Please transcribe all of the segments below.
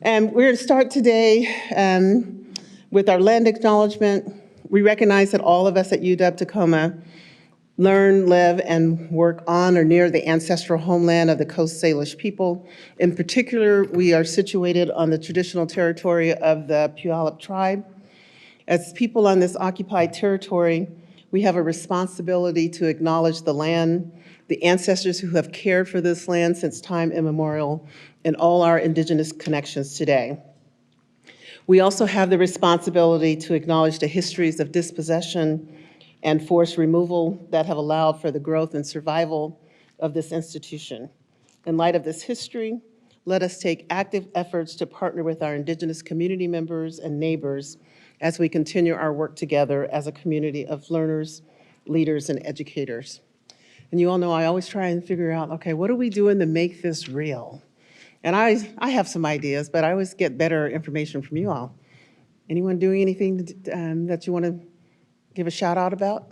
And we're going to start today with our land acknowledgement. We recognize that all of us at UW Tacoma learn, live, and work on or near the ancestral homeland of the Coast Salish people. In particular, we are situated on the traditional territory of the Puyallup tribe. As people on this occupied territory, we have a responsibility to acknowledge the land, the ancestors who have cared for this land since time immemorial, and all our indigenous connections today. We also have the responsibility to acknowledge the histories of dispossession and forced removal that have allowed for the growth and survival of this institution. In light of this history, let us take active efforts to partner with our indigenous community members and neighbors as we continue our work together as a community of learners, leaders, and educators. And you all know I always try and figure out, okay, what are we doing to make this real? And I have some ideas, but I always get better information from you all. Anyone doing anything that you want to give a shout out about?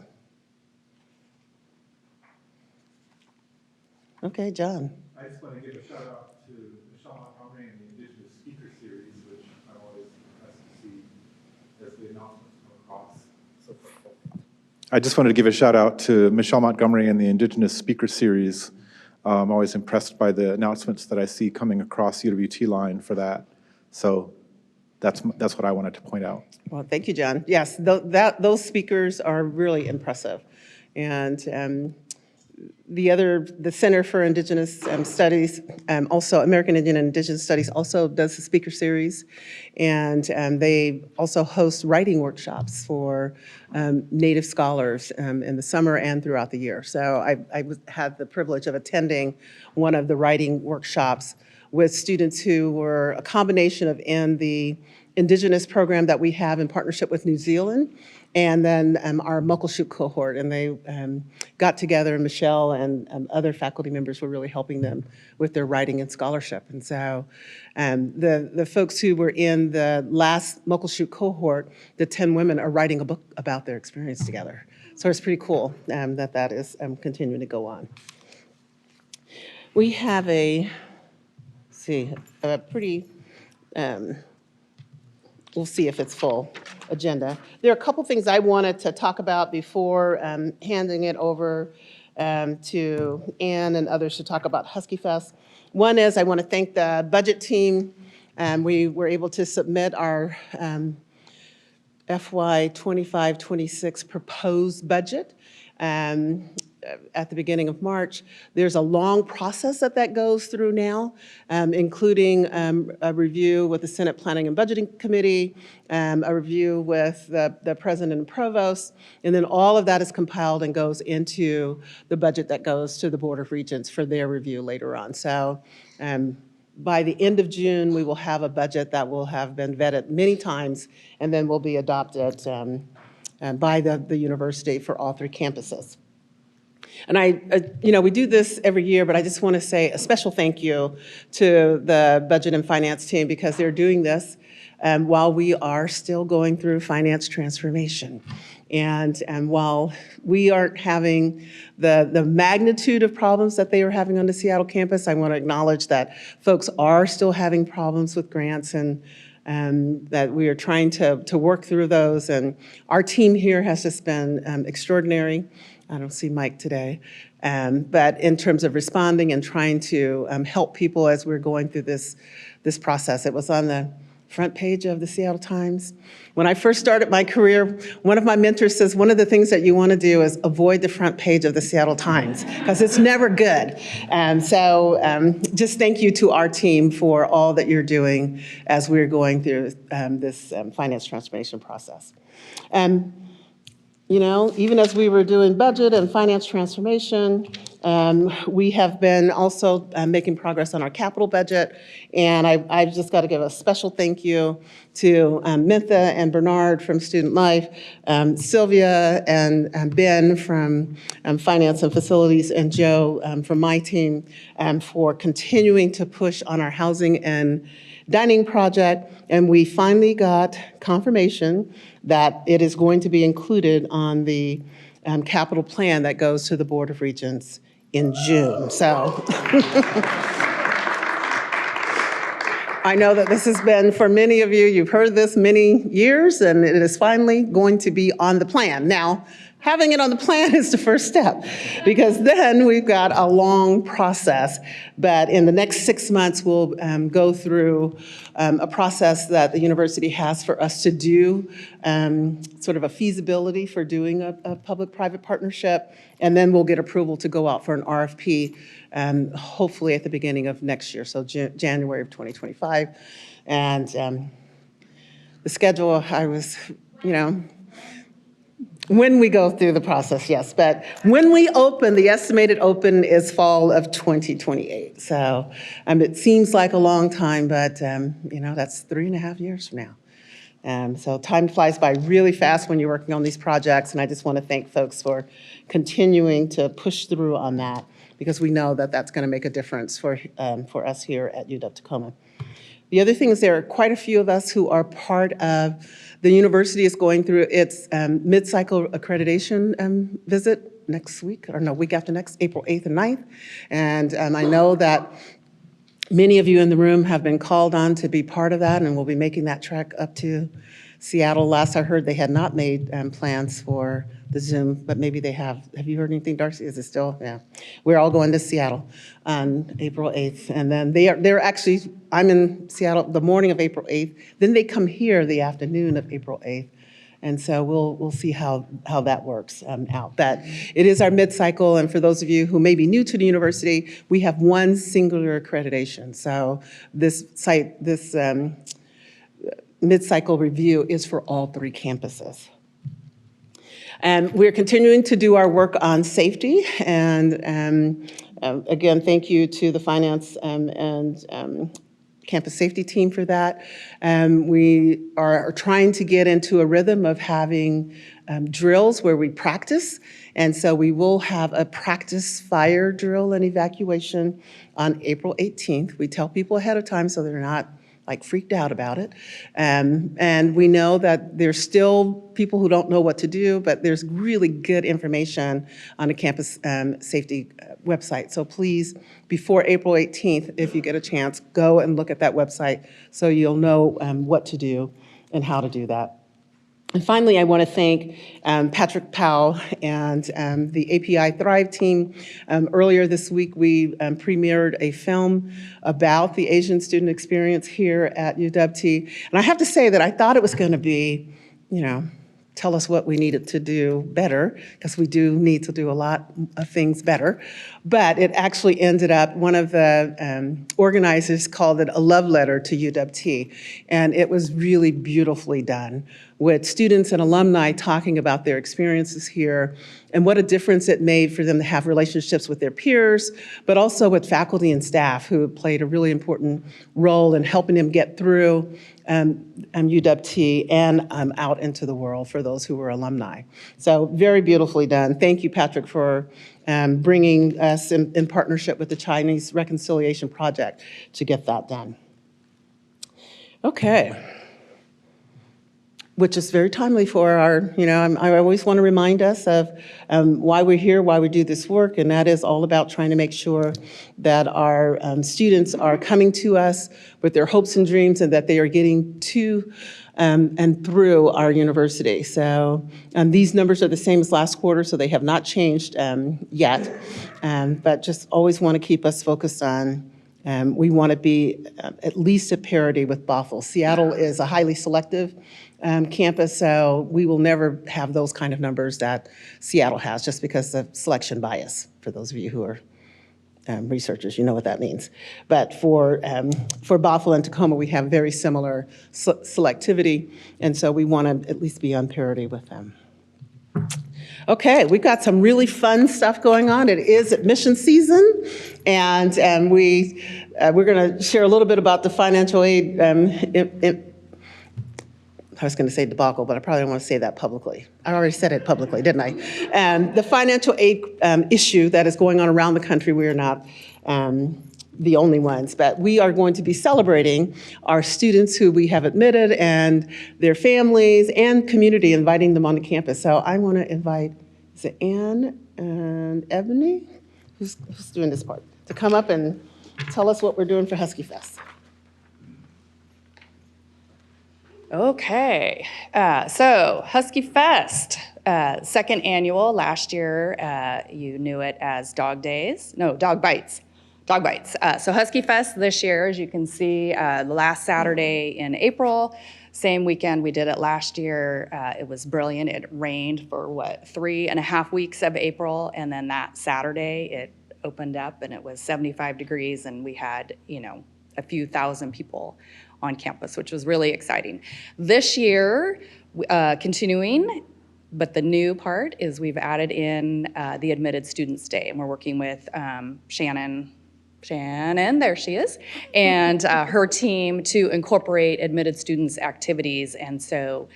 Okay, John. I just want to give a shout out to Michelle Montgomery and the Indigenous Speaker Series, which I'm always impressed to see as the announcements come across. I just wanted to give a shout out to Michelle Montgomery and the Indigenous Speaker Series. I'm always impressed by the announcements that I see coming across UWT line for that. So that's what I wanted to point out. Well, thank you, John. Yes, those speakers are really impressive. And the Center for Indigenous Studies, also American Indian and Indigenous Studies also does the speaker series. And they also host writing workshops for Native scholars in the summer and throughout the year. So I had the privilege of attending one of the writing workshops with students who were a combination of in the Indigenous program that we have in partnership with New Zealand, and then our Muckleshoot cohort, and they got together, and Michelle and other faculty members were really helping them with their writing and scholarship. And so the folks who were in the last Muckleshoot cohort, the 10 women, are writing a book about their experience together. So it's pretty cool that is continuing to go on. We have a pretty, we'll see if it's full agenda. There are a couple things I wanted to talk about before handing it over to Ann and others to talk about Husky Fest. One is I want to thank the budget team. We were able to submit our FY 25-26 proposed budget at the beginning of March. There's a long process that goes through now, including a review with the Senate Planning and Budgeting Committee, a review with the President and Provost, and then all of that is compiled and goes into the budget that goes to the Board of Regents for their review later on. So by the end of June, we will have a budget that will have been vetted many times and then will be adopted by the university for all 3 campuses. And we do this every year, but I just want to say a special thank you to the budget and finance team, because they're doing this while we are still going through finance transformation. And while we aren't having the magnitude of problems that they are having on the Seattle campus, I want to acknowledge that folks are still having problems with grants, and that we are trying to work through those. And our team here has just been extraordinary. I don't see Mike today, but in terms of responding and trying to help people as we're going through this process. It was on the front page of the Seattle Times. When I first started my career, one of my mentors says, one of the things that you want to do is avoid the front page of the Seattle Times, because it's never good. And so just thank you to our team for all that you're doing as we're going through this finance transformation process. Even as we were doing budget and finance transformation, we have been also making progress on our capital budget. And I've just got to give a special thank you to Mintha and Bernard from Student Life, Sylvia and Ben from Finance and Facilities, and Joe from my team for continuing to push on our housing and dining project. And we finally got confirmation that it is going to be included on the capital plan that goes to the Board of Regents in June. So I know that this has been, for many of you, you've heard this many years, and it is finally going to be on the plan. Now, having it on the plan is the first step, because then we've got a long process. But in the next 6 months, we'll go through a process that the university has for us to do, sort of a feasibility for doing a public-private partnership, and then we'll get approval to go out for an RFP, hopefully at the beginning of next year, so January of 2025. And the schedule, I was, when we go through the process, yes. But when we open, the estimated open is fall of 2028. So it seems like a long time, but that's 3.5 years from now. So time flies by really fast when you're working on these projects, and I just want to thank folks for continuing to push through on that, because we know that that's going to make a difference for us here at UW-Tacoma. The other thing is there are quite a few of us who are part of, the university is going through its mid-cycle accreditation visit next week, or no, week after next, April 8th and 9th. And I know that many of you in the room have been called on to be part of that, and we'll be making that trek up to Seattle. Last I heard, they had not made plans for the Zoom, but maybe they have. Have you heard anything, Darcy? Is it still? Yeah. We're all going to Seattle on April 8th. And then they're actually, I'm in Seattle the morning of April 8th. Then they come here the afternoon of April 8th. And so we'll see how that works out. But it is our mid-cycle, and for those of you who may be new to the university, we have one singular accreditation. So this mid-cycle review is for all 3 campuses. And we're continuing to do our work on safety. And again, thank you to the finance and campus safety team for that. We are trying to get into a rhythm of having drills where we practice. And so we will have a practice fire drill and evacuation on April 18th. We tell people ahead of time so they're not freaked out about it. And we know that there's still people who don't know what to do, but there's really good information on the campus safety website. So please, before April 18th, if you get a chance, go and look at that website so you'll know what to do and how to do that. And finally, I want to thank Patrick Powell and the API Thrive team. Earlier this week, we premiered a film about the Asian student experience here at UW-T. And I have to say that I thought it was going to be, tell us what we needed to do better, because we do need to do a lot of things better. But it actually ended up, one of the organizers called it a love letter to UW-T. And it was really beautifully done, with students and alumni talking about their experiences here and what a difference it made for them to have relationships with their peers, but also with faculty and staff who played a really important role in helping them get through UW-T and out into the world for those who were alumni. So very beautifully done. Thank you, Patrick, for bringing us in partnership with the Chinese Reconciliation Project to get that done. Okay. Which is very timely for our, I always want to remind us of why we're here, why we do this work, and that is all about trying to make sure that our students are coming to us with their hopes and dreams, and that they are getting to and through our university. So these numbers are the same as last quarter, so they have not changed yet, but just always want to keep us focused on we want to be at least at parity with Bothell. Seattle is a highly selective campus, so we will never have those kind of numbers that Seattle has, just because of selection bias. For those of you who are researchers, you know what that means. But for Bothell and Tacoma, we have very similar selectivity, and so we want to at least be on parity with them. Okay, we've got some really fun stuff going on. It is admission season, and we're going to share a little bit about the financial aid. I was going to say debacle, but I probably don't want to say that publicly. I already said it publicly, didn't I? The financial aid issue that is going on around the country, we are not the only ones, but we are going to be celebrating our students who we have admitted and their families and community, inviting them onto campus. So I want to invite, is it Anne and Ebony? Who's doing this part? To come up and tell us what we're doing for Husky Fest. Okay, so Husky Fest, second annual. Last year, you knew it as Dog Days. No, Dog Bites. Dog Bites. So Husky Fest this year, as you can see, the last Saturday in April, same weekend we did it last year. It was brilliant. It rained for 3.5 weeks of April, and then that Saturday it opened up and it was 75 degrees, and we had, a few thousand people on campus, which was really exciting. This year, continuing, but the new part is we've added in the Admitted Students Day, and we're working with Shannon, there she is, and her team to incorporate admitted students' activities. And so,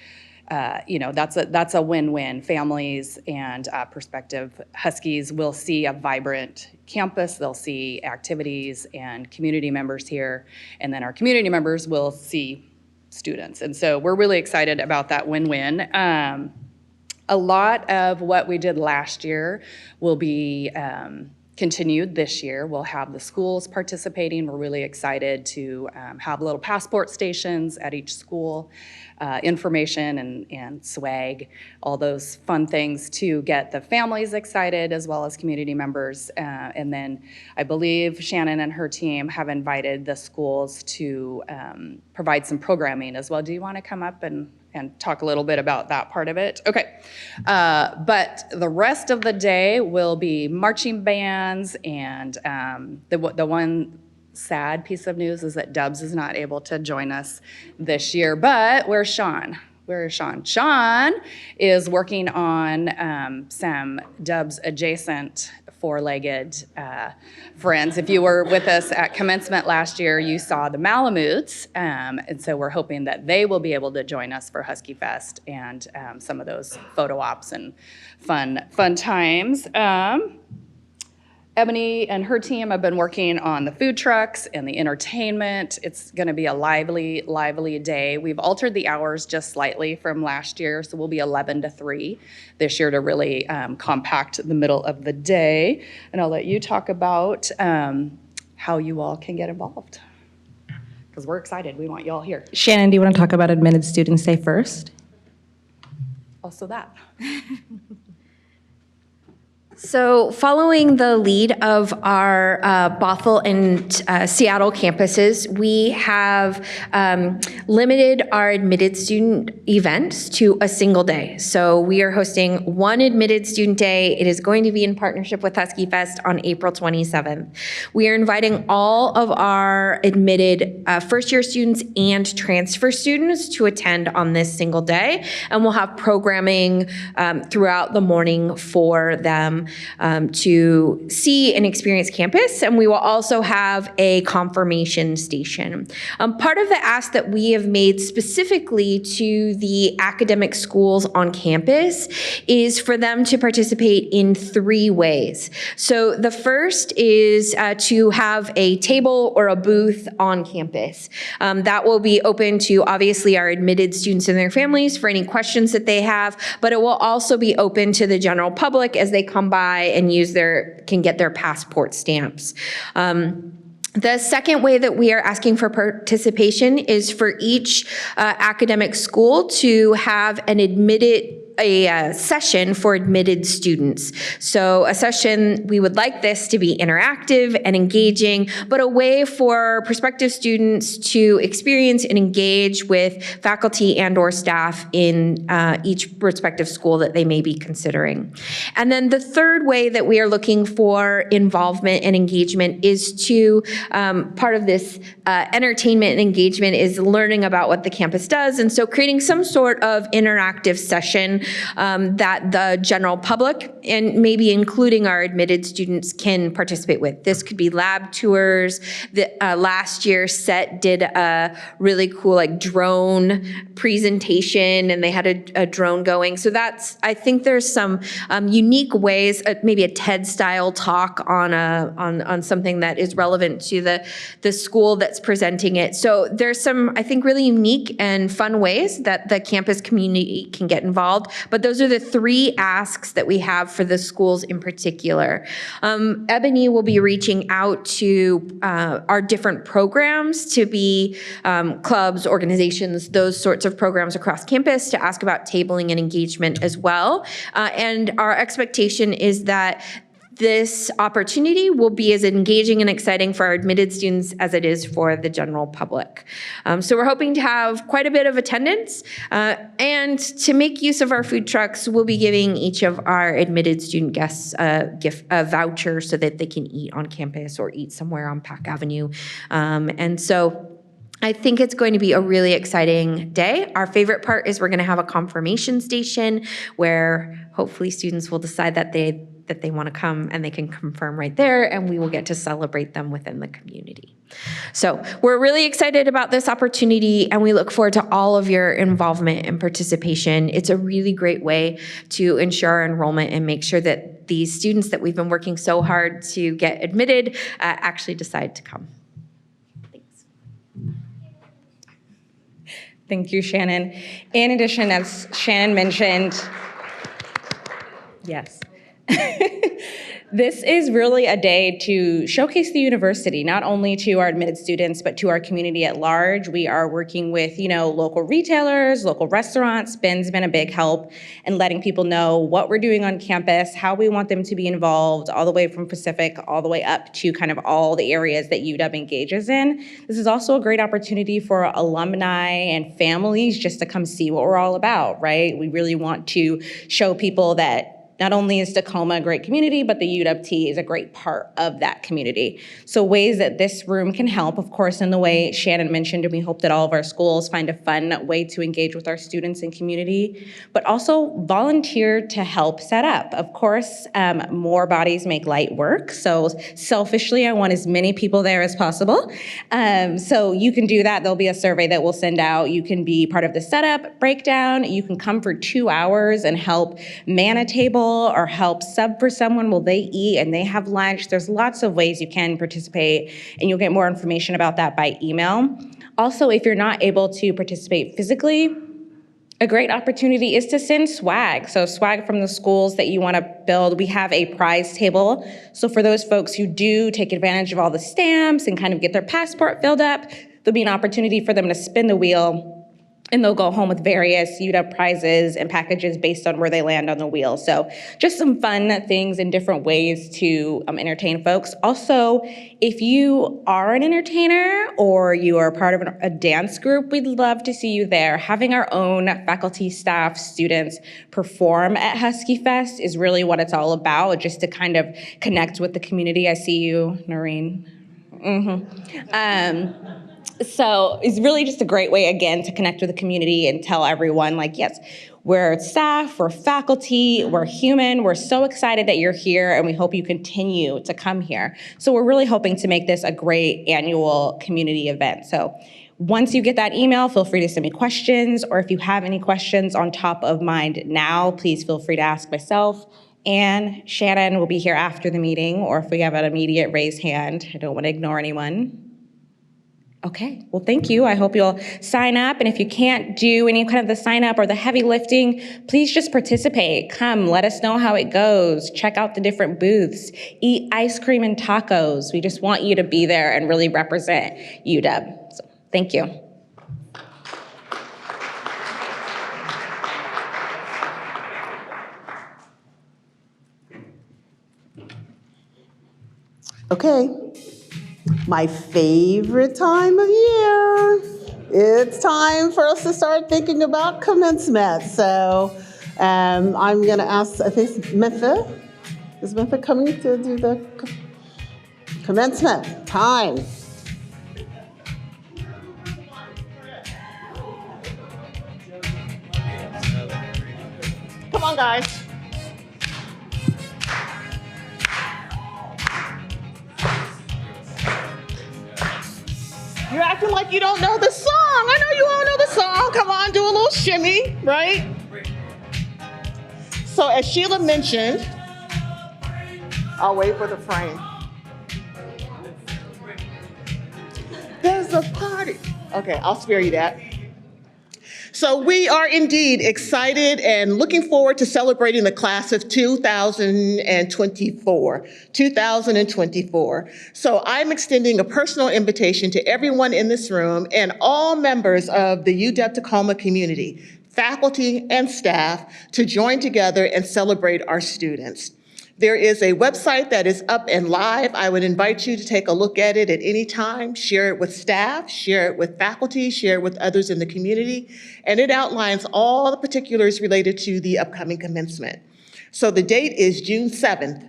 that's a win-win. Families and prospective Huskies will see a vibrant campus. They'll see activities and community members here, and then our community members will see students. And so we're really excited about that win-win. A lot of what we did last year will be continued this year. We'll have the schools participating. We're really excited to have little passport stations at each school, information and swag, all those fun things to get the families excited as well as community members. And then I believe Shannon and her team have invited the schools to provide some programming as well. Do you want to come up and talk a little bit about that part of it? Okay. But the rest of the day will be marching bands, and the one sad piece of news is that Dubs is not able to join us this year. But where's Sean? Where is Sean? Sean is working on some Dubs adjacent four-legged friends. If you were with us at commencement last year, you saw the Malamutes, and so we're hoping that they will be able to join us for Husky Fest and some of those photo ops and fun times. Ebony and her team have been working on the food trucks and the entertainment. It's going to be a lively day. We've altered the hours just slightly from last year, so we'll be 11 to 3 this year to really compact the middle of the day. And I'll let you talk about how you all can get involved, because we're excited. We want you all here. Shannon, do you want to talk about Admitted Students Day first? Also that. So following the lead of our Bothell and Seattle campuses, we have limited our admitted student events to a single day. So we are hosting one admitted student day. It is going to be in partnership with Husky Fest on April 27th. We are inviting all of our admitted first-year students and transfer students to attend on this single day, and we'll have programming throughout the morning for them to see and experience campus, and we will also have a confirmation station. Part of the ask that we have made specifically to the academic schools on campus is for them to participate in 3 ways. So the first is to have a table or a booth on campus. That will be open to obviously our admitted students and their families for any questions that they have, but it will also be open to the general public as they come by and can get their passport stamps. The second way that we are asking for participation is for each academic school to have a session for admitted students. So a session, we would like this to be interactive and engaging, but a way for prospective students to experience and engage with faculty and or staff in each respective school that they may be considering. And then the third way that we are looking for involvement and engagement is to, part of this entertainment and engagement is learning about what the campus does. And so creating some sort of interactive session that the general public and maybe including our admitted students can participate with. This could be lab tours. Last year, SET did a really cool drone presentation, and they had a drone going. So I think there's some unique ways, maybe a TED-style talk on something that is relevant to the school that's presenting it. So there's some, I think, really unique and fun ways that the campus community can get involved. but those are the 3 asks that we have for the schools in particular. Ebony will be reaching out to our different programs to be clubs, organizations, those sorts of programs across campus to ask about tabling and engagement as well. And our expectation is that this opportunity will be as engaging and exciting for our admitted students as it is for the general public. So we're hoping to have quite a bit of attendance, and to make use of our food trucks, we'll be giving each of our admitted student guests a voucher so that they can eat on campus or eat somewhere on Park Avenue. And so I think it's going to be a really exciting day. Our favorite part is we're going to have a confirmation station where hopefully students will decide that they want to come and they can confirm right there, and we will get to celebrate them within the community. So we're really excited about this opportunity, and we look forward to all of your involvement and participation. It's a really great way to ensure our enrollment and make sure that these students that we've been working so hard to get admitted actually decide to come. Thanks. Thank you, Shannon. In addition, as Shannon mentioned, yes. This is really a day to showcase the university, not only to our admitted students, but to our community at large. We are working with, local retailers, local restaurants. Ben's been a big help in letting people know what we're doing on campus, how we want them to be involved, all the way from Pacific, all the way up to kind of all the areas that UW engages in. This is also a great opportunity for alumni and families just to come see what we're all about, right? We really want to show people that not only is Tacoma a great community, but the UW is a great part of that community. So ways that this room can help, of course, in the way Shannon mentioned, and we hope that all of our schools find a fun way to engage with our students and community, but also volunteer to help set up. Of course, more bodies make light work. So selfishly, I want as many people there as possible. So you can do that. There'll be a survey that we'll send out. You can be part of the setup, breakdown. You can come for 2 hours and help man a table or help sub for someone while they eat and they have lunch. There's lots of ways you can participate, and you'll get more information about that by email. Also, if you're not able to participate physically, a great opportunity is to send swag. So swag from the schools that you want to build. We have a prize table. So for those folks who do take advantage of all the stamps and kind of get their passport filled up, there'll be an opportunity for them to spin the wheel, and they'll go home with various UW prizes and packages based on where they land on the wheel. So just some fun things and different ways to entertain folks. Also, if you are an entertainer or you are part of a dance group, we'd love to see you there. Having our own faculty, staff, students perform at Husky Fest is really what it's all about, just to kind of connect with the community. I see you, Noreen. So it's really just a great way, again, to connect with the community and tell everyone, like, yes, we're staff, we're faculty, we're human, we're so excited that you're here, and we hope you continue to come here. So we're really hoping to make this a great annual community event. So once you get that email, feel free to send me questions, or if you have any questions on top of mind now, please feel free to ask myself. And Shannon will be here after the meeting, or if we have an immediate raised hand. I don't want to ignore anyone. Okay, well, thank you. I hope you'll sign up. And if you can't do any kind of the sign up or the heavy lifting, please just participate. Come, let us know how it goes. Check out the different booths. Eat ice cream and tacos. We just want you to be there and really represent UW. So, thank you. Okay. My favorite time of year. It's time for us to start thinking about commencement. So I'm going to ask, I think it's Mepha. Is Mepha coming to do the commencement time? Come on, guys. You're acting like you don't know the song. I know you all know the song. Come on, do a little shimmy, right? So as Sheila mentioned, I'll wait for the frame. There's a party. Okay, I'll spare you that. So we are indeed excited and looking forward to celebrating the class of 2024. 2024. So I'm extending a personal invitation to everyone in this room and all members of the UW-Tacoma community, faculty and staff, to join together and celebrate our students. There is a website that is up and live. I would invite you to take a look at it at any time, share it with staff, share it with faculty, share it with others in the community, and it outlines all the particulars related to the upcoming commencement. So the date is June 7th.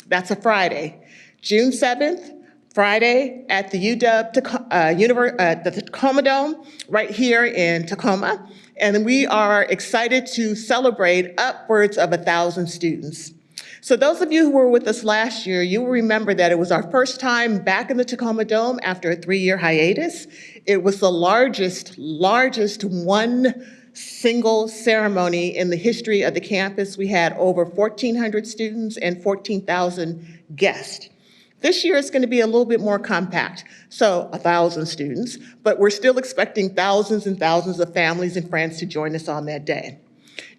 That's a Friday. June 7th, Friday at the the Tacoma Dome right here in Tacoma. And we are excited to celebrate upwards of 1,000 students. So those of you who were with us last year, you will remember that it was our first time back in the Tacoma Dome after a 3-year hiatus. It was the largest one single ceremony in the history of the campus. We had over 1,400 students and 14,000 guests. This year it's going to be a little bit more compact, so 1,000 students, but we're still expecting thousands and thousands of families and friends to join us on that day.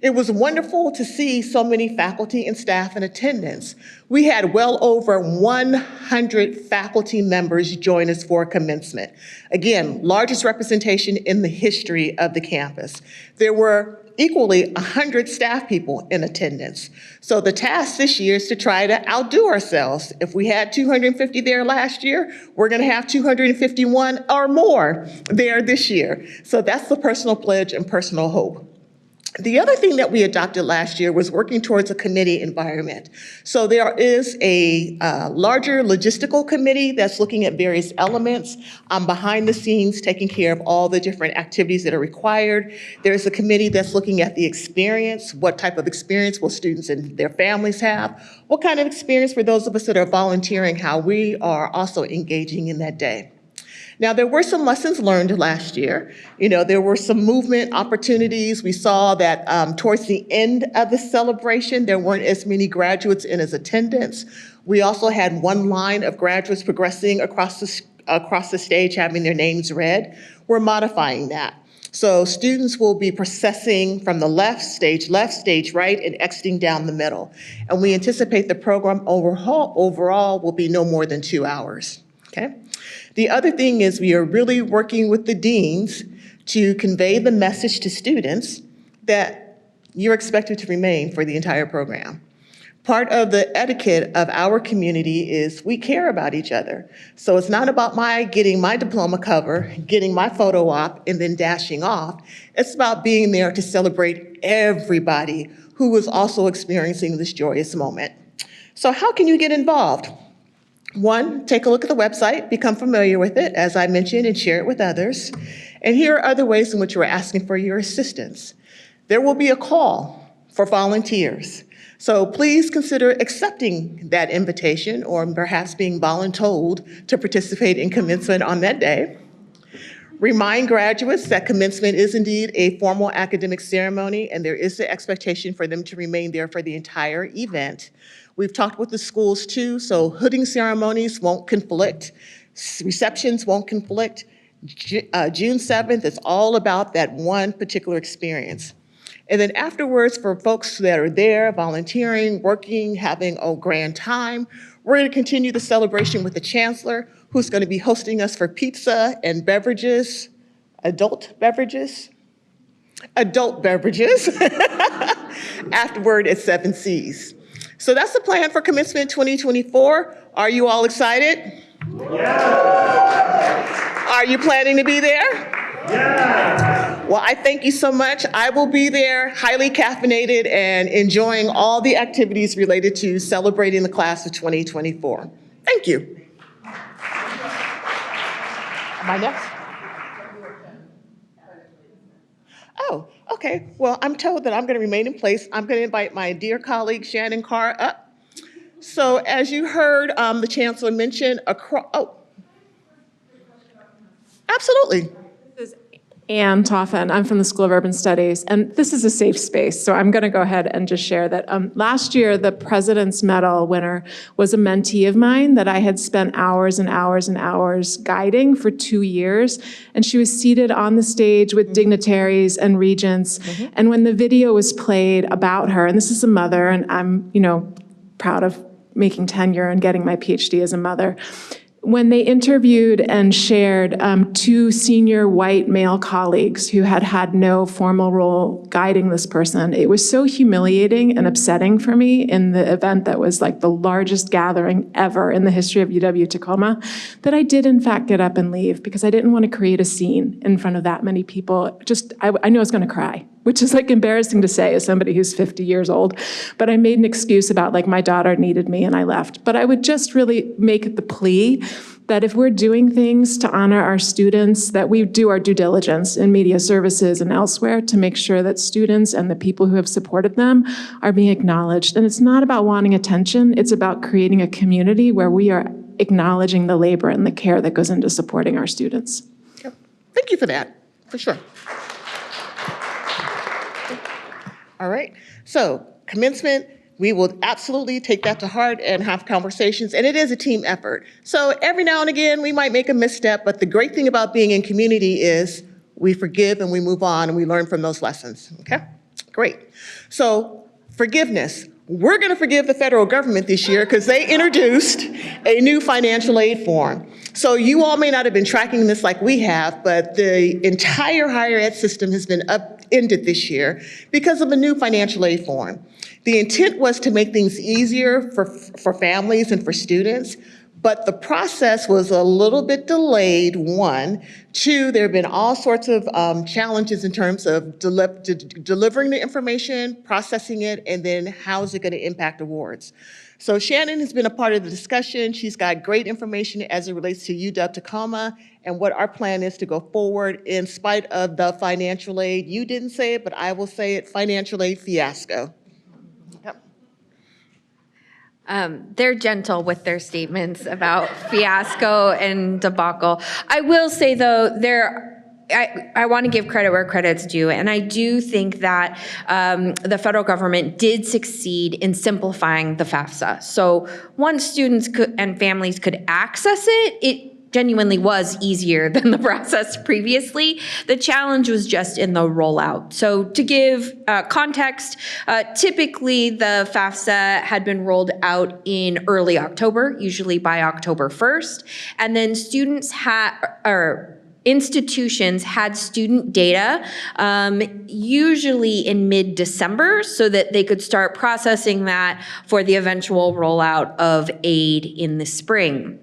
It was wonderful to see so many faculty and staff in attendance. We had well over 100 faculty members join us for commencement. Again, largest representation in the history of the campus. There were equally 100 staff people in attendance. So the task this year is to try to outdo ourselves. If we had 250 there last year, we're going to have 251 or more there this year. So that's the personal pledge and personal hope. The other thing that we adopted last year was working towards a committee environment. So there is a larger logistical committee that's looking at various elements. Behind the scenes, taking care of all the different activities that are required. There's a committee that's looking at the experience. What type of experience will students and their families have? What kind of experience for those of us that are volunteering, how we are also engaging in that day. Now, there were some lessons learned last year. There were some movement opportunities. We saw that towards the end of the celebration, there weren't as many graduates in as attendance. We also had one line of graduates progressing across the stage, having their names read. We're modifying that. So students will be processing from the left, stage right, and exiting down the middle. And we anticipate the program overall will be no more than 2 hours, okay? The other thing is we are really working with the deans to convey the message to students that you're expected to remain for the entire program. Part of the etiquette of our community is we care about each other. So it's not about getting my diploma cover, getting my photo op, and then dashing off. It's about being there to celebrate everybody who is also experiencing this joyous moment. So how can you get involved? One, take a look at the website, become familiar with it, as I mentioned, and share it with others. And here are other ways in which we're asking for your assistance. There will be a call for volunteers. So please consider accepting that invitation or perhaps being voluntold to participate in commencement on that day. Remind graduates that commencement is indeed a formal academic ceremony and there is the expectation for them to remain there for the entire event. We've talked with the schools too, so hooding ceremonies won't conflict, receptions won't conflict. June 7th is all about that one particular experience. And then afterwards, for folks that are there, volunteering, working, having a grand time, we're going to continue the celebration with the chancellor, who's going to be hosting us for pizza and beverages, adult beverages, afterward at 7 C's. So that's the plan for commencement 2024. Are you all excited? Yeah. Are you planning to be there? Yeah. Well, I thank you so much. I will be there, highly caffeinated and enjoying all the activities related to celebrating the class of 2024. Thank you. Am I next? Oh, okay. Well, I'm told that I'm going to remain in place. I'm going to invite my dear colleague Shannon Carr up. So as you heard the chancellor mention, absolutely. Ann Toffen. I'm from the School of Urban Studies, and this is a safe space, so I'm going to go ahead and just share that. Last year, the President's Medal winner was a mentee of mine that I had spent hours and hours and hours guiding for 2 years, and she was seated on the stage with dignitaries and regents, and when the video was played about her, and this is a mother, and I'm, proud of making tenure and getting my PhD as a mother. When they interviewed and shared 2 senior white male colleagues who had had no formal role guiding this person, it was so humiliating and upsetting for me in the event that was like the largest gathering ever in the history of UW-Tacoma, that I did in fact get up and leave because I didn't want to create a scene in front of that many people. I knew I was going to cry, which is like embarrassing to say as somebody who's 50 years old. But I made an excuse about like my daughter needed me and I left. But I would just really make the plea that if we're doing things to honor our students, that we do our due diligence in media services and elsewhere to make sure that students and the people who have supported them are being acknowledged. And it's not about wanting attention, it's about creating a community where we are acknowledging the labor and the care that goes into supporting our students. Thank you for that, for sure. All right, so commencement, we will absolutely take that to heart and have conversations, and it is a team effort. So every now and again, we might make a misstep, but the great thing about being in community is we forgive and we move on and we learn from those lessons, okay? Great. So forgiveness. We're gonna forgive the federal government this year because they introduced a new financial aid form. So you all may not have been tracking this like we have, but the entire higher ed system has been upended this year because of a new financial aid form. The intent was to make things easier for families and for students, but the process was a little bit delayed, 1. 2, there have been all sorts of challenges in terms of delivering the information, processing it, and then how is it going to impact awards. So Shannon has been a part of the discussion. She's got great information as it relates to UW-Tacoma and what our plan is to go forward in spite of the financial aid. You didn't say it, but I will say it, financial aid fiasco. They're gentle with their statements about fiasco and debacle. I will say, though, I want to give credit where credit's due, and I do think that the federal government did succeed in simplifying the FAFSA. So once students and families could access it, it genuinely was easier than the process previously. The challenge was just in the rollout. So to give context, typically the FAFSA had been rolled out in early October, usually by October 1st, and then institutions had student data usually in mid-December so that they could start processing that for the eventual rollout of aid in the spring.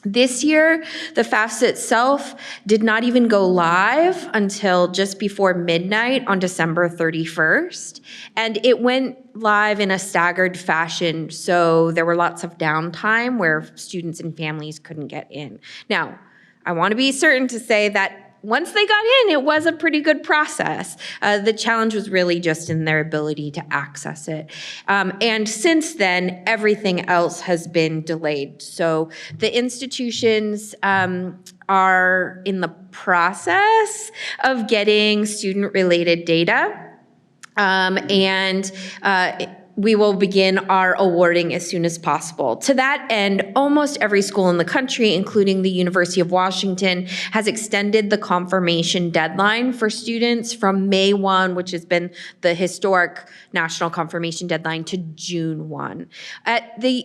This year, the FAFSA itself did not even go live until just before midnight on December 31st. And it went live in a staggered fashion, so there were lots of downtime where students and families couldn't get in. Now, I want to be certain to say that once they got in, it was a pretty good process. The challenge was really just in their ability to access it. And since then, everything else has been delayed. So the institutions are in the process of getting student-related data. We will begin our awarding as soon as possible. To that end, almost every school in the country, including the University of Washington, has extended the confirmation deadline for students from May 1, which has been the historic national confirmation deadline, to June 1. At the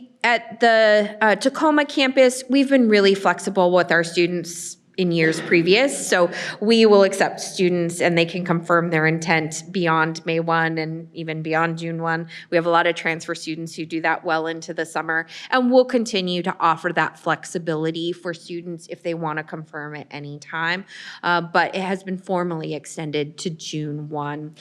Tacoma campus, we've been really flexible with our students in years previous. So we will accept students and they can confirm their intent beyond May 1 and even beyond June 1. We have a lot of transfer students who do that well into the summer, and we'll continue to offer that flexibility for students if they want to confirm at any time. But it has been formally extended to June 1.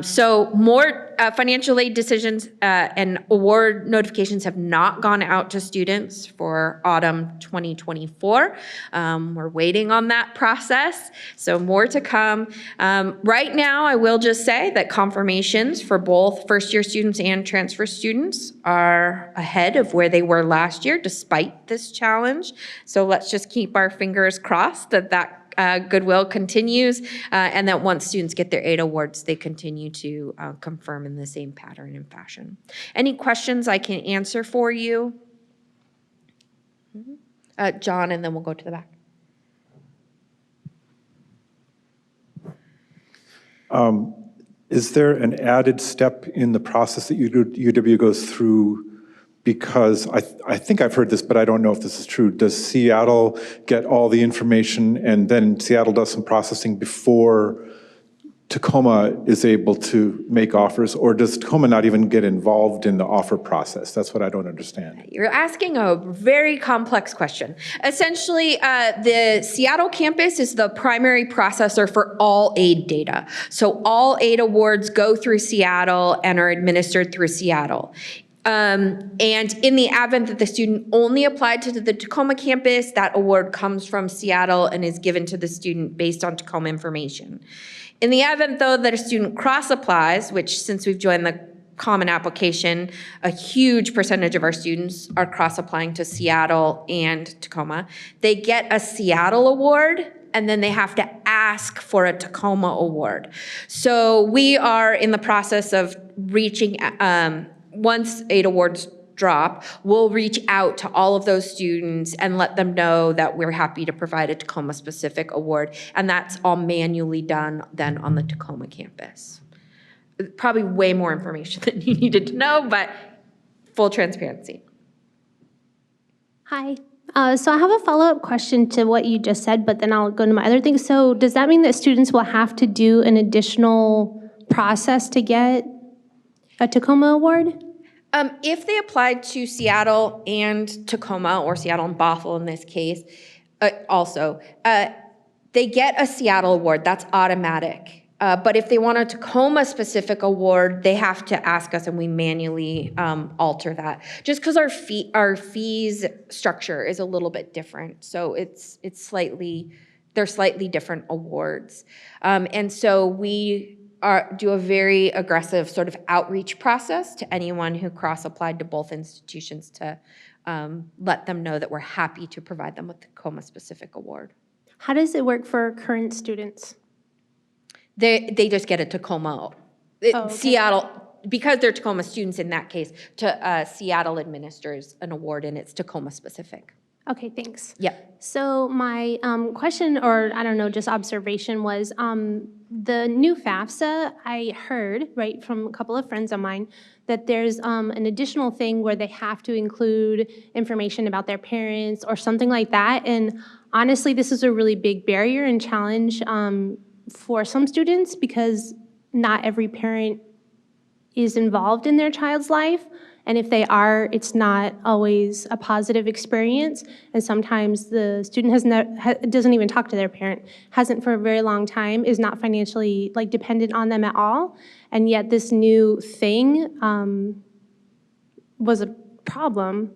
So more financial aid decisions and award notifications have not gone out to students for autumn 2024. We're waiting on that process, so more to come. Right now, I will just say that confirmations for both first-year students and transfer students are ahead of where they were last year, despite this challenge. So let's just keep our fingers crossed that goodwill continues, and that once students get their 8 awards, they continue to confirm in the same pattern and fashion. Any questions I can answer for you? John, and then we'll go to the back. Is there an added step in the process that UW goes through? Because I think I've heard this, but I don't know if this is true. Does Seattle get all the information and then Seattle does some processing before Tacoma is able to make offers? Or does Tacoma not even get involved in the offer process? That's what I don't understand. You're asking a very complex question. Essentially, the Seattle campus is the primary processor for all aid data. So all aid awards go through Seattle and are administered through Seattle. And in the event that the student only applied to the Tacoma campus, that award comes from Seattle and is given to the student based on Tacoma information. In the event, though, that a student cross-applies, which since we've joined the common application, a huge percentage of our students are cross-applying to Seattle and Tacoma, they get a Seattle award, and then they have to ask for a Tacoma award. So we are in the process of reaching, once 8 awards drop, we'll reach out to all of those students and let them know that we're happy to provide a Tacoma-specific award, and that's all manually done then on the Tacoma campus. Probably way more information than you needed to know, but full transparency. Hi. So I have a follow-up question to what you just said, but then I'll go to my other thing. So does that mean that students will have to do an additional process to get a Tacoma award? If they applied to Seattle and Tacoma, or Seattle and Bothell in this case, they get a Seattle award. That's automatic. But if they want a Tacoma-specific award, they have to ask us, and we manually alter that. Just because our fees structure is a little bit different, so they're slightly different awards, and so we do a very aggressive sort of outreach process to anyone who cross-applied to both institutions to let them know that we're happy to provide them with the Tacoma-specific award. How does it work for current students? They just get a Tacoma. Okay. Seattle, because they're Tacoma students in that case, Seattle administers an award, and it's Tacoma-specific. Okay, thanks. Yep. So my question, or I don't know, just observation was the new FAFSA, I heard, right, from a couple of friends of mine, that there's an additional thing where they have to include information about their parents or something like that. And honestly, this is a really big barrier and challenge for some students because not every parent is involved in their child's life. And if they are, it's not always a positive experience. And sometimes the student doesn't even talk to their parent, hasn't for a very long time, is not financially dependent on them at all. And yet this new thing was a problem.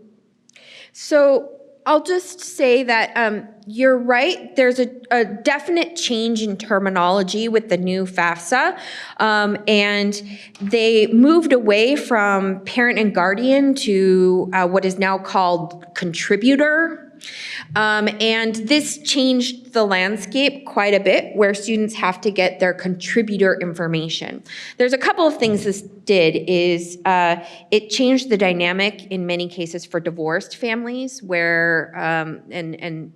So I'll just say that you're right. There's a definite change in terminology with the new FAFSA, and they moved away from parent and guardian to what is now called contributor. And this changed the landscape quite a bit, where students have to get their contributor information. There's a couple of things this did is it changed the dynamic in many cases for divorced families, where and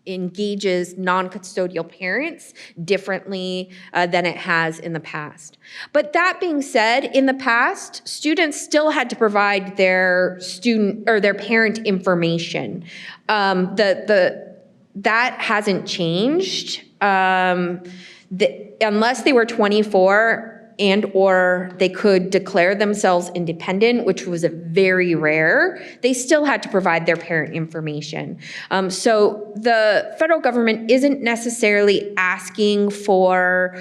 engages non-custodial parents differently than it has in the past. But that being said, in the past, students still had to provide their student or their parent information. That hasn't changed. Unless they were 24 and or they could declare themselves independent, which was very rare, they still had to provide their parent information. So the federal government isn't necessarily asking for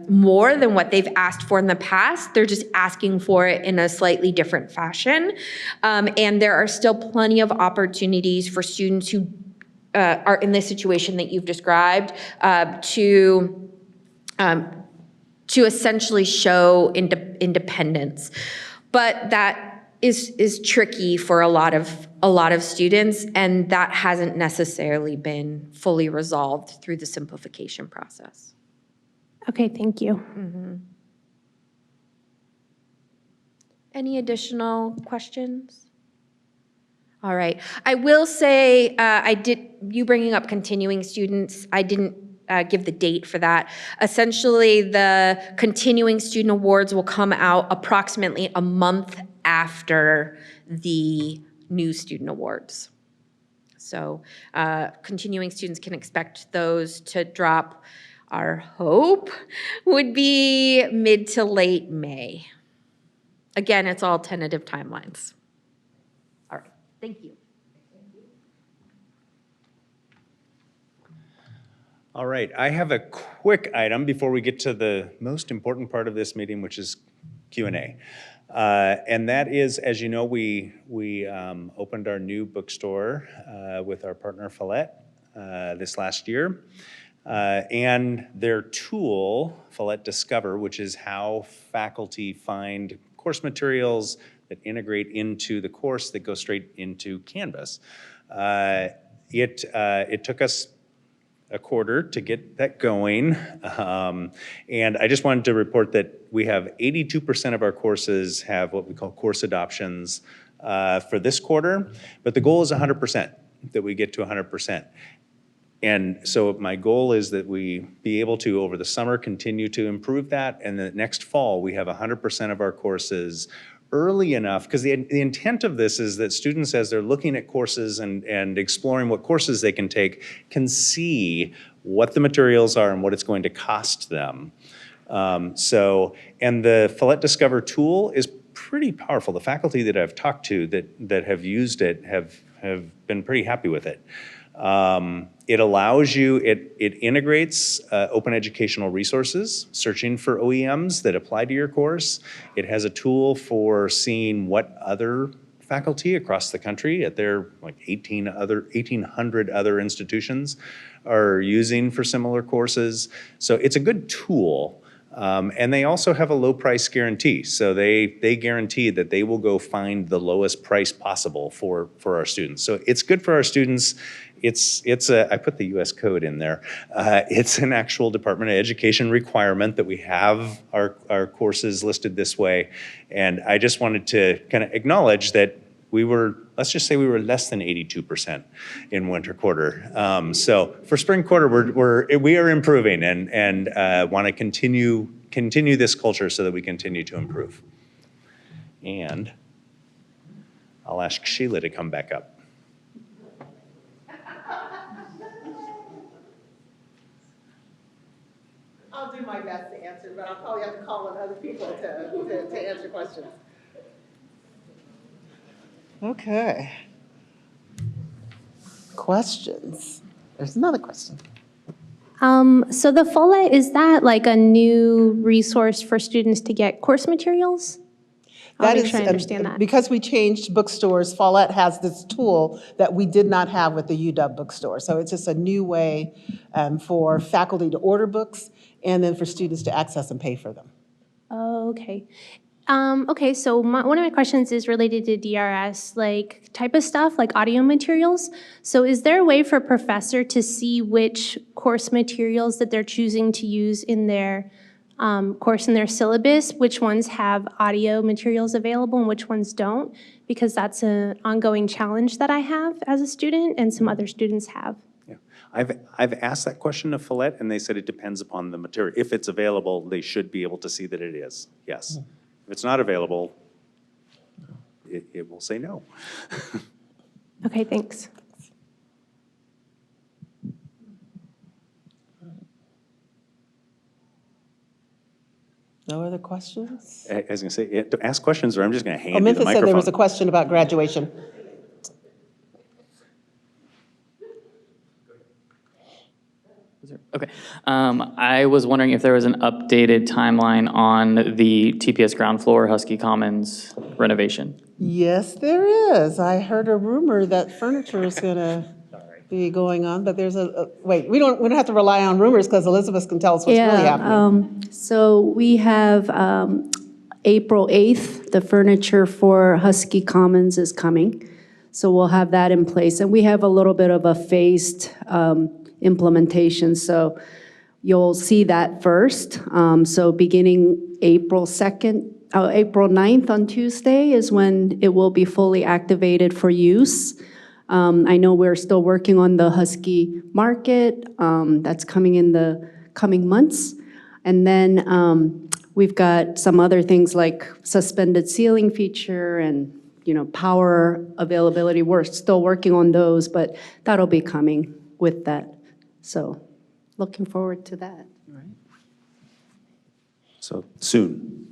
more than what they've asked for in the past. They're just asking for it in a slightly different fashion. And there are still plenty of opportunities for students who are in the situation that you've described to essentially show independence. But that is tricky for a lot of students, and that hasn't necessarily been fully resolved through the simplification process. Okay, thank you. Any additional questions? All right. I will say, you bringing up continuing students, I didn't give the date for that. Essentially, the continuing student awards will come out approximately a month after the new student awards. So continuing students can expect those to drop. Our hope would be mid to late May. Again, it's all tentative timelines. All right, thank you. All right, I have a quick item before we get to the most important part of this meeting, which is Q&A. And that is, as you know, we opened our new bookstore with our partner Follett this last year. And their tool, Follett Discover, which is how faculty find course materials that integrate into the course that go straight into Canvas. It took us a quarter to get that going. And I just wanted to report that we have 82% of our courses have what we call course adoptions for this quarter, but the goal is 100%, that we get to 100%. And so my goal is that we be able to, over the summer, continue to improve that, and that next fall, we have 100% of our courses early enough, because the intent of this is that students, as they're looking at courses and exploring what courses they can take, can see what the materials are and what it's going to cost them. And the Follett Discover tool is pretty powerful. The faculty that I've talked to that have used it have been pretty happy with it. It allows you, it integrates open educational resources, searching for OEMs that apply to your course. It has a tool for seeing what other faculty across the country at their like 1,800 other institutions are using for similar courses. So it's a good tool. And they also have a low price guarantee. So they guarantee that they will go find the lowest price possible for our students. So it's good for our students. I put the US code in there. It's an actual Department of Education requirement that we have our courses listed this way. And I just wanted to kind of acknowledge that let's just say we were less than 82% in winter quarter. So for spring quarter, we are improving and want to continue this culture so that we continue to improve. And I'll ask Sheila to come back up. I'll do my best to answer, but I'll probably have to call on other people to answer questions. Okay. Questions? There's another question. So the Follett, is that like a new resource for students to get course materials? I'll make sure I understand that. Because we changed bookstores, Follett has this tool that we did not have with the UW bookstore. So it's just a new way for faculty to order books and then for students to access and pay for them. Oh, okay. Okay, so one of my questions is related to DRS, like type of stuff, like audio materials. So is there a way for a professor to see which course materials that they're choosing to use in their course in their syllabus, which ones have audio materials available and which ones don't? Because that's an ongoing challenge that I have as a student and some other students have. Yeah, I've asked that question of Follett, and they said it depends upon the material. If it's available, they should be able to see that it is, yes. If it's not available, it will say no. Okay, thanks. No other questions? I was going to say, ask questions or I'm just going to hand you the Memphis microphone. said there was a question about graduation. Okay. I was wondering if there was an updated timeline on the TPS ground floor Husky Commons renovation. Yes, there is. I heard a rumor that furniture is going to be going on, but there's wait, we don't have to rely on rumors because Elizabeth can tell us what's really happening. So we have April 8th, the furniture for Husky Commons is coming. So we'll have that in place. And we have a little bit of a phased implementation. So you'll see that first. So beginning April 2nd, April 9th on Tuesday is when it will be fully activated for use. I know we're still working on the Husky Market. That's coming in the coming months. And then we've got some other things like suspended ceiling feature and power availability. We're still working on those, but that'll be coming with that. So looking forward to that. So soon.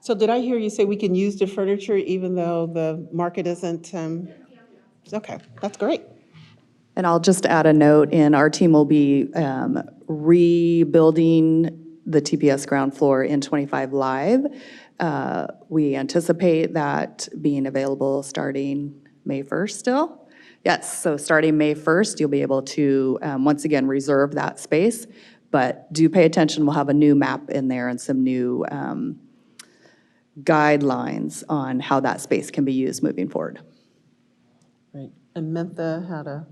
So did I hear you say we can use the furniture even though the market isn't? Okay, that's great. And I'll just add a note in, our team will be rebuilding the TPS ground floor in 25 live. We anticipate that being available starting May 1st still. Yes, so starting May 1st, you'll be able to, once again, reserve that space. But do pay attention, we'll have a new map in there and some new guidelines on how that space can be used moving forward. Right. And Mentha had a.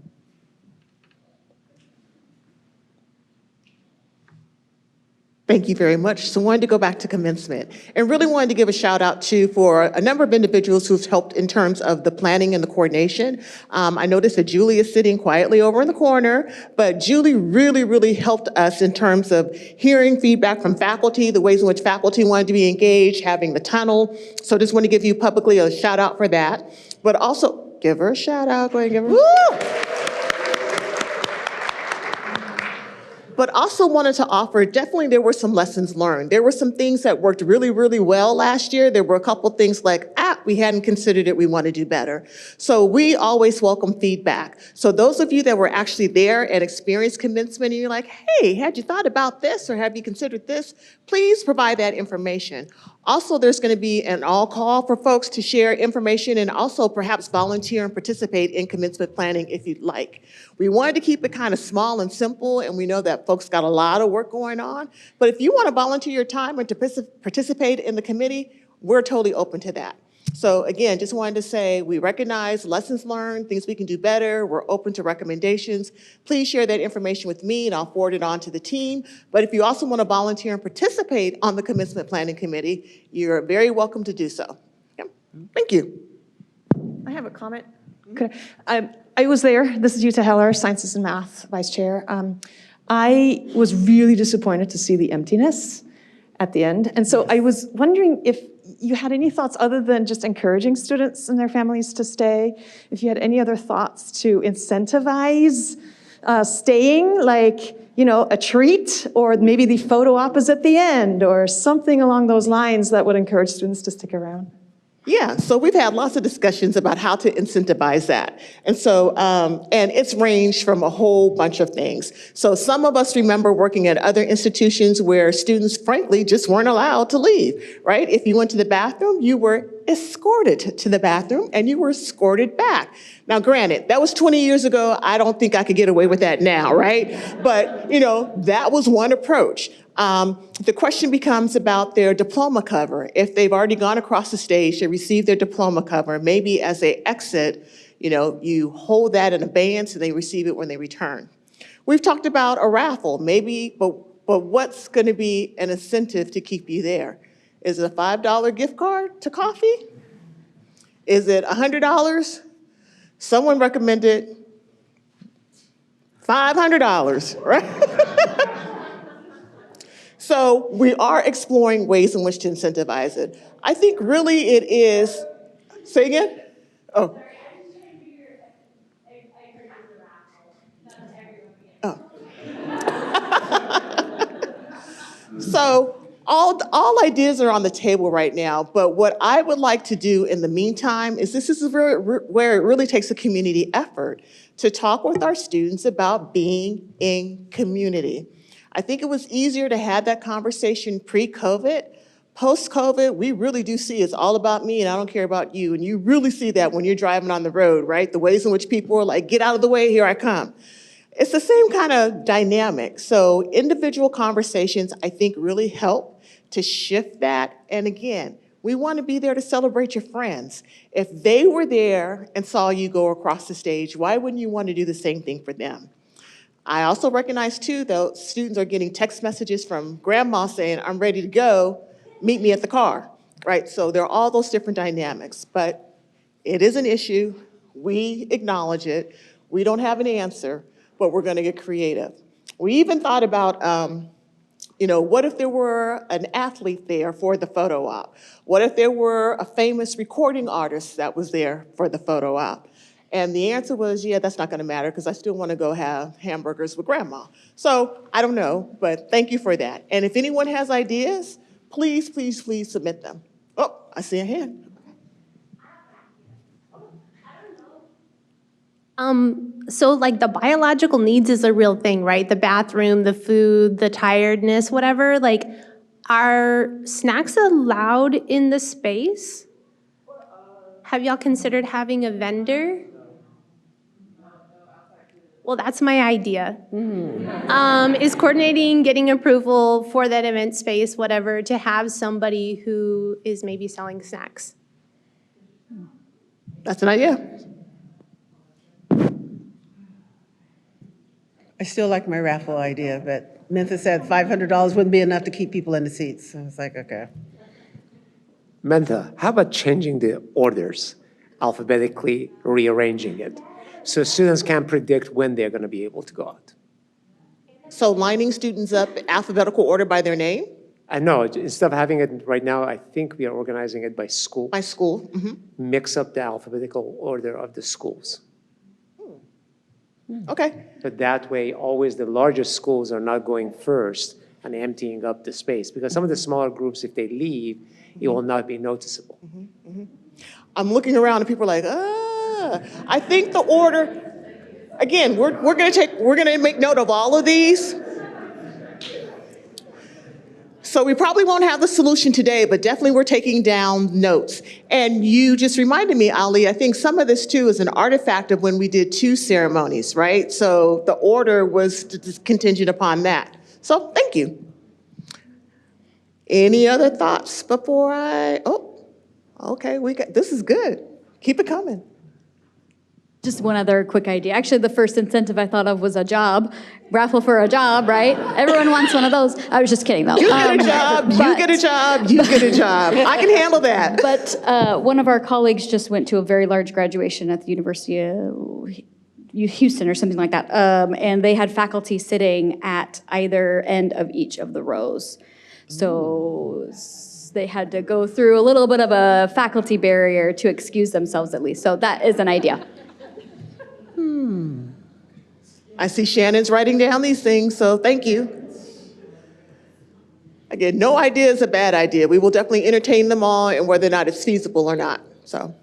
Thank you very much. So wanted to go back to commencement and really wanted to give a shout out to for a number of individuals who've helped in terms of the planning and the coordination. I noticed that Julie is sitting quietly over in the corner, but Julie really helped us in terms of hearing feedback from faculty, the ways in which faculty wanted to be engaged, having the tunnel. So just want to give you publicly a shout out for that, but also give her a shout out. Go ahead and give her. Woo! But also wanted to offer, definitely there were some lessons learned. There were some things that worked really well last year. There were a couple things like, we hadn't considered it, we want to do better. So we always welcome feedback. So those of you that were actually there and experienced commencement and you're like, hey, had you thought about this or have you considered this? Please provide that information. Also, there's going to be an all call for folks to share information and also perhaps volunteer and participate in commencement planning if you'd like. We wanted to keep it kind of small and simple, and we know that folks got a lot of work going on. But if you want to volunteer your time and to participate in the committee, we're totally open to that. So again, just wanted to say we recognize lessons learned, things we can do better. We're open to recommendations. Please share that information with me and I'll forward it on to the team. But if you also want to volunteer and participate on the commencement planning committee, you're very welcome to do so. Yep. Thank you. I have a comment. I was there. This is Yuta Heller, Sciences and Math Vice Chair. I was really disappointed to see the emptiness at the end. And so I was wondering if you had any thoughts other than just encouraging students and their families to stay, if you had any other thoughts to incentivize staying, like, a treat, or maybe the photo op is at the end, or something along those lines that would encourage students to stick around. Yeah, so we've had lots of discussions about how to incentivize that. And so, and it's ranged from a whole bunch of things. So some of us remember working at other institutions where students, frankly, just weren't allowed to leave, right? If you went to the bathroom, you were escorted to the bathroom and you were escorted back. Now, granted, that was 20 years ago. I don't think I could get away with that now, right? But, that was one approach. The question becomes about their diploma cover. If they've already gone across the stage, they receive their diploma cover, maybe as they exit, you hold that in abeyance and they receive it when they return. We've talked about a raffle, maybe, but what's going to be an incentive to keep you there? Is it a $5 gift card to coffee? Is it $100? Someone recommended $500, right? So we are exploring ways in which to incentivize it. I think really it is, say again? Oh. So all ideas are on the table right now, but what I would like to do in the meantime is this is where it really takes a community effort to talk with our students about being in community. I think it was easier to have that conversation pre-COVID. Post-COVID, we really do see it's all about me and I don't care about you. And you really see that when you're driving on the road, right? The ways in which people are like, get out of the way, here I come. It's the same kind of dynamic. So individual conversations, I think, really help to shift that. And again, we want to be there to celebrate your friends. If they were there and saw you go across the stage, why wouldn't you want to do the same thing for them? I also recognize too, though, students are getting text messages from grandma saying, I'm ready to go, meet me at the car, right? So there are all those different dynamics, but it is an issue. We acknowledge it. We don't have an answer, but we're gonna get creative. We even thought about, what if there were an athlete there for the photo op? What if there were a famous recording artist that was there for the photo op? And the answer was, yeah, that's not gonna matter because I still wanna go have hamburgers with grandma. So I don't know, but thank you for that. And if anyone has ideas, please, please, please submit them. Oh, I see a hand. So like the biological needs is a real thing, right? The bathroom, the food, the tiredness, whatever. Like, are snacks allowed in the space? Have y'all considered having a vendor? Well, that's my idea. Is coordinating, getting approval for that event space, whatever, to have somebody who is maybe selling snacks. That's an idea. I still like my raffle idea, but Mentha said $500 wouldn't be enough to keep people in the seats. So I was like, okay. Mentha, how about changing the orders, alphabetically rearranging it, so students can predict when they're going to be able to go out? So lining students up alphabetical order by their name? I know, instead of having it right now, I think we are organizing it by school. By school, Mix up the alphabetical order of the schools. Okay. But that way, always the largest schools are not going first and emptying up the space. Because some of the smaller groups, if they leave, it will not be noticeable. I'm looking around and people are like, I think the order, again, we're gonna make note of all of these. So we probably won't have the solution today, but definitely we're taking down notes. And you just reminded me, Ali, I think some of this too is an artifact of when we did 2 ceremonies, right? So the order was contingent upon that. So thank you. Any other thoughts before okay, this is good. Keep it coming. Just one other quick idea. Actually, the first incentive I thought of was a job. Raffle for a job, right? Everyone wants one of those. I was just kidding, though. You get a job, you get a job, you get a job. I can handle that. But one of our colleagues just went to a very large graduation at the University of Houston or something like that. And they had faculty sitting at either end of each of the rows. So they had to go through a little bit of a faculty barrier to excuse themselves at least. So that is an idea. I see Shannon's writing down these things, so thank you. Again, no idea is a bad idea. We will definitely entertain them all and whether or not it's feasible or not. So,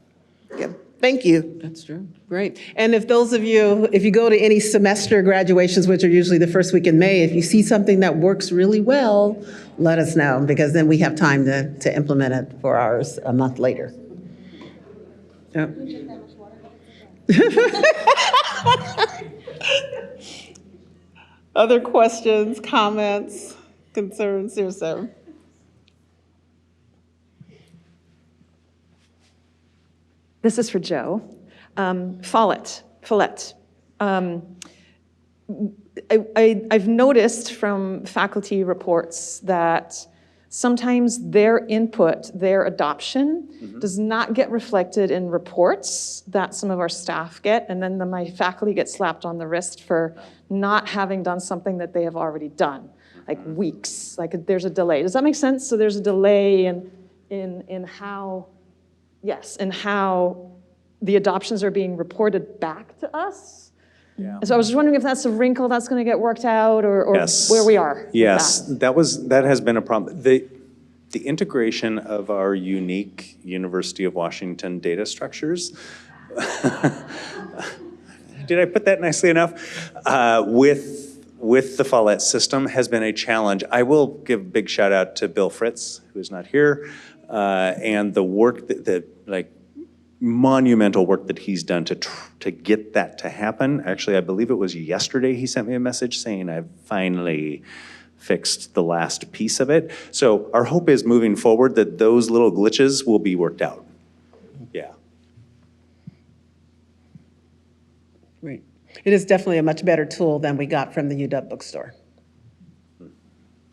again, thank you. That's true. Great. And if those of you, if you go to any semester graduations, which are usually the first week in May, if you see something that works really well, let us know, because then we have time to implement it for ours a month later. Yep. Other questions, comments, concerns? Here, sir. This is for Joe. Follett. I've noticed from faculty reports that sometimes their input, their adoption, does not get reflected in reports that some of our staff get, and then my faculty get slapped on the wrist for not having done something that they have already done, like weeks, like there's a delay. Does that make sense? So there's a delay in how, yes, and how the adoptions are being reported back to us. Yeah. So I was just wondering if that's a wrinkle that's going to get worked out, or Yes. where we are. Yes, that has been a problem. The integration of our unique University of Washington data structures, did I put that nicely enough? With the Follett system has been a challenge. I will give a big shout out to Bill Fritz, who is not here, and the work that monumental work that he's done to get that to happen. Actually, I believe it was yesterday he sent me a message saying I've finally fixed the last piece of it. So our hope is moving forward that those little glitches will be worked out. Yeah. Right. It is definitely a much better tool than we got from the UW bookstore.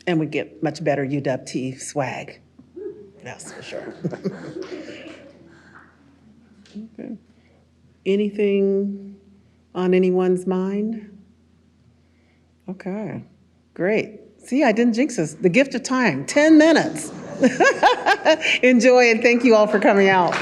And we get much better UW tea swag. That's for sure. Okay. Anything on anyone's mind? Okay, great. See, I didn't jinx us. The gift of time, 10 minutes. Enjoy, and thank you all for coming out.